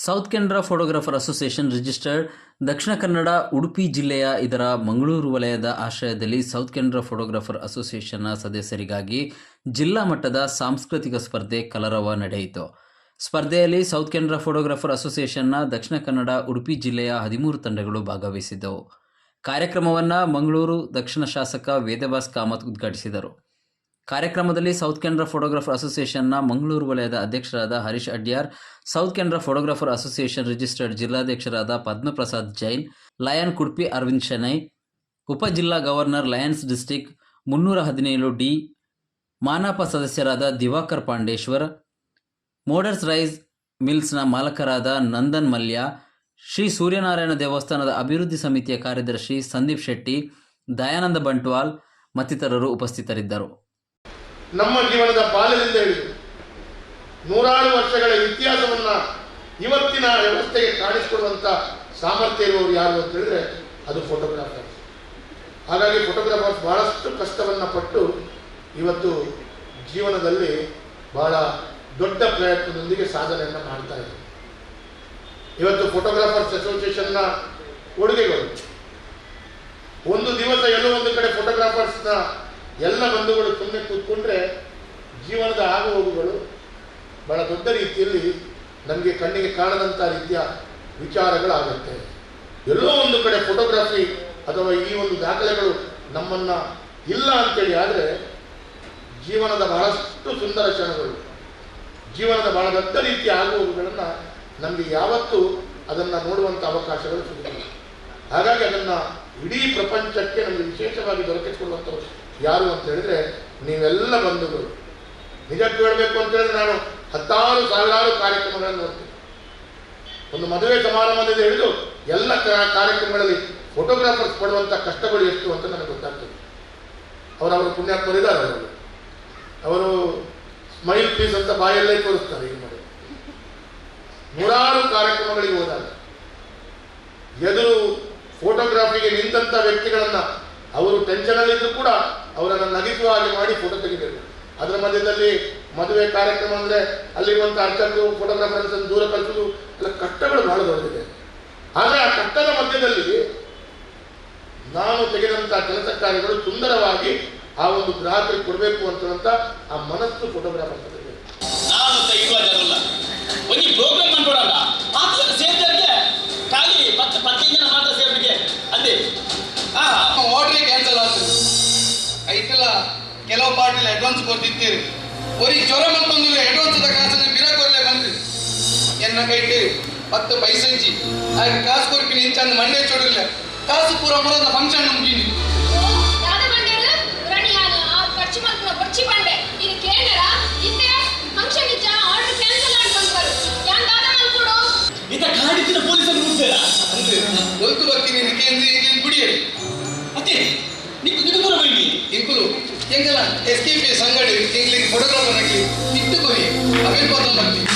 South Canara photographer association registered Dakshina Kannada Udupi ಜಿಲ್ಲೆಯ ಇದರ ಮಂಗಳೂರು ವಲಯದ ಆಶ್ರಯದಲ್ಲಿ ಸೌತ್ ಕೆನರಾ ಫೋಟೋಗ್ರಾಫರ್ ಅಸೋಸಿಯೇಷನ್ನ ಸದಸ್ಯರಿಗಾಗಿ ಜಿಲ್ಲಾ ಮಟ್ಟದ ಸಾಂಸ್ಕೃತಿಕ ಸ್ಪರ್ಧೆ ಕಲರವ ನಡೆಯಿತು. ಸ್ಪರ್ಧೆಯಲ್ಲಿ ಸೌತ್ ಕೆನರಾ ಫೋಟೋಗ್ರಾಫರ್ ಅಸೋಸಿಯೇಷನ್ನ ದಕ್ಷಿಣ ಕನ್ನಡ ಉಡುಪಿ ಜಿಲ್ಲೆಯ 13 ತಂಡಗಳು ಭಾಗವಹಿಸಿದ್ದವು. ಕಾರ್ಯಕ್ರಮವನ್ನು ಮಂಗಳೂರು ದಕ್ಷಿಣ ಶಾಸಕ ವೇದವ್ಯಾಸ್ ಕಾಮತ್ ಉದ್ಘಾಟಿಸಿದರು. ಕಾರ್ಯಕ್ರಮದಲ್ಲಿ ಸೌತ್ ಕೆನರಾ ಫೋಟೋಗ್ರಾಫರ್ ಅಸೋಸಿಯೇಷನ್ನ ಮಂಗಳೂರು ವಲಯದ ಅಧ್ಯಕ್ಷರಾದ Harish Adyar, south Canara photographer association registered ಜಿಲ್ಲಾಧ್ಯಕ್ಷರಾದ ಪದ್ಮಪ್ರಸಾದ್ ಜೈನ್, ಲಯನ್ ಕುಡ್ಪಿ ಅರವಿಂದ್ ಶೆಣೈ, ಉಪಜಿಲ್ಲಾ ಗವರ್ನರ್ ಲಯನ್ಸ್ ಡಿಸ್ಟ್ರಿಕ್ಟ್ 317 ಡಿ, ಮಾನಪ ಸದಸ್ಯರಾದ ದಿವಾಕರ್ ಪಾಂಡೇಶ್ವರ್, ಮೋಡರ್ಸ್ ರೈಸ್ ಮಿಲ್ಸ್ನ ಮಾಲಕರಾದ ನಂದನ್ ಮಲ್ಯ, ಶ್ರೀ ಸೂರ್ಯನಾರಾಯಣ ದೇವಸ್ಥಾನದ ಅಭಿವೃದ್ಧಿ ಸಮಿತಿಯ ಕಾರ್ಯದರ್ಶಿ ಸಂದೀಪ್ ಶೆಟ್ಟಿ, ದಯಾನಂದ ಬಂಟ್ವಾಲ್ ಮತ್ತಿತರರು ಉಪಸ್ಥಿತರಿದ್ದರು. ನಮ್ಮ ಜೀವನದ ಬಾಲ್ಯದಿಂದ ಹಿಡಿದು ನೂರಾರು ವರ್ಷಗಳ ಇತಿಹಾಸವನ್ನು ಇವತ್ತಿನ ವ್ಯವಸ್ಥೆಗೆ ಕಾಣಿಸಿಕೊಡುವಂಥ ಸಾಮರ್ಥ್ಯ ಇರುವವರು ಯಾರು ಅಂತ ಹೇಳಿದ್ರೆ ಅದು ಫೋಟೋಗ್ರಾಫರ್ಸ್. ಹಾಗಾಗಿ ಫೋಟೋಗ್ರಾಫರ್ಸ್ ಬಹಳಷ್ಟು ಕಷ್ಟವನ್ನು ಪಟ್ಟು ಇವತ್ತು ಜೀವನದಲ್ಲಿ ಬಹಳ ದೊಡ್ಡ ಪ್ರಯತ್ನದೊಂದಿಗೆ ಸಾಧನೆಯನ್ನು ಮಾಡ್ತಾ ಇದ್ದಾರೆ. ಇವತ್ತು ಫೋಟೋಗ್ರಾಫರ್ಸ್ ಅಸೋಸಿಯೇಷನ್ನ ಕೊಡುಗೆಗಳು ಒಂದು ದಿವಸ ಎಲ್ಲೋ ಒಂದು ಕಡೆ ಫೋಟೋಗ್ರಾಫರ್ಸ್ನ ಎಲ್ಲ ಬಂಧುಗಳು ಸುಮ್ಮನೆ ಕೂತ್ಕೊಂಡ್ರೆ ಜೀವನದ ಆಗುಹೋಗುಗಳು ಬಹಳ ದೊಡ್ಡ ರೀತಿಯಲ್ಲಿ ನಮಗೆ ಕಣ್ಣಿಗೆ ಕಾಣದಂಥ ರೀತಿಯ ವಿಚಾರಗಳಾಗುತ್ತೆ. ಎಲ್ಲೋ ಒಂದು ಕಡೆ ಫೋಟೋಗ್ರಫಿ ಅಥವಾ ಈ ಒಂದು ದಾಖಲೆಗಳು ನಮ್ಮನ್ನು ಇಲ್ಲ ಅಂತೇಳಿ ಆದರೆ ಜೀವನದ ಬಹಳಷ್ಟು ಸುಂದರ ಕ್ಷಣಗಳು, ಜೀವನದ ಬಹಳ ದೊಡ್ಡ ರೀತಿಯ ಆಗುಹೋಗುಗಳನ್ನು ನಮಗೆ ಯಾವತ್ತೂ ಅದನ್ನು ನೋಡುವಂಥ ಅವಕಾಶಗಳು ಸಿಗುತ್ತವೆ. ಹಾಗಾಗಿ ಅದನ್ನು ಇಡೀ ಪ್ರಪಂಚಕ್ಕೆ ನಮಗೆ ವಿಶೇಷವಾಗಿ ದೊರಕಿಸಿಕೊಡುವಂಥವ್ರು ಯಾರು ಅಂತ ಹೇಳಿದ್ರೆ ನೀವೆಲ್ಲ ಬಂಧುಗಳು. ನಿಜಕ್ಕೂ ಹೇಳಬೇಕು ಅಂತ ಹೇಳಿದ್ರೆ ನಾನು 10,000 ಸಾವಿರಾರು ಕಾರ್ಯಕ್ರಮಗಳನ್ನು ನೋಡ್ತೀನಿ. ಒಂದು ಮದುವೆ ಸಮಾರಂಭದಿಂದ ಹಿಡಿದು ಎಲ್ಲ ಕಾರ್ಯಕ್ರಮಗಳಲ್ಲಿ ಫೋಟೋಗ್ರಾಫರ್ಸ್ ಪಡುವಂಥ ಕಷ್ಟಗಳು ಎಷ್ಟು ಅಂತ ನನಗೆ ಗೊತ್ತಾಗ್ತದೆ. ಅವರವರು ಪುಣ್ಯಾತ್ಮರಿದ್ದಾರೆ. ಅವರು ಸ್ಮೈಲ್ ಪ್ಲೀಸ್ ಅಂತ ಬಾಯಲ್ಲೇ ತೋರಿಸ್ತಾರೆ. ಈಗ ಮಾಡಿ ನೂರಾರು ಕಾರ್ಯಕ್ರಮಗಳಿಗೆ ಹೋದಾಗ ಎದುರು ಫೋಟೋಗ್ರಾಫಿಗೆ ನಿಂತಹ ವ್ಯಕ್ತಿಗಳನ್ನು ಅವರು ಟೆನ್ಷನಲ್ಲಿದ್ದರೂ ಕೂಡ ಅವರನ್ನು ನಗಿಸುವ ಹಾಗೆ ಮಾಡಿ ಫೋಟೋ ತೆಗಿಬೇಕು. ಅದರ ಮಧ್ಯದಲ್ಲಿ ಮದುವೆ ಕಾರ್ಯಕ್ರಮ ಅಂದರೆ ಅಲ್ಲಿರುವಂಥ ಅರ್ಚಕರು ಫೋಟೋಗ್ರಾಫರ್ಸ್ ದೂರ ಕಳಿಸೋದು ಎಲ್ಲ ಕಷ್ಟಗಳು ಬಹಳ ದೊಡ್ಡದಿದೆ. ಆದರೆ ಆ ಕಷ್ಟದ ಮಧ್ಯದಲ್ಲಿ ನಾನು ತೆಗೆದಂಥ ಕೆಲಸ ಕಾರ್ಯಗಳು ಸುಂದರವಾಗಿ ಆ ಒಂದು ಗ್ರಾಹಕರಿಗೆ ಕೊಡಬೇಕು ಅಂತ ಆ ಮನಸ್ಸು ಫೋಟೋಗ್ರಾಫರ್ ಕೆಲವು ಪಾರ್ಟಿಲಿ ಅಡ್ವಾನ್ಸ್ ಕೊಡ್ತಿದ್ದೀರಿ. ಒರಿ ಜ್ವರ ಮತ್ತೊಂದು ಅಡ್ವಾನ್ಸ್ ಕಾಸನ್ನು ಬಿರಾಕೊರ್ಲೆ ಬಂದ್ರಿ ಎನ್ನ ಕೈಟೇರಿ 10 ಪೈಸೆಂಚಿ ಹಾಗೆ ಕಾಸು ಕೊಡ್ತೀನಿ ಇಂಚಂದು ಮಂಡೆ ಚೋಡಿಲ್ಲ ಕಾಸು ಪೂರ ಮುರದ ಫಂಕ್ಷನ್ ಮುಗಿನಿ ಗೊತ್ತು ಬರ್ತೀನಿ ಕುಡಿಯಲಿ ಮತ್ತೆ ಇಂಕುಲು ಎಂಗೆಲ್ಲ ಎಸ್ ಕೆ ಪಿ ಸಂಗಡಿ ಇಂಗ್ಲಿಷ್ ಫೋಟೋಗ್ರಾಫರ್ ಹಾಕಿ ಇಟ್ಟು ಕೊರಿ ಅವೇನು ಬರ್ತೀನಿ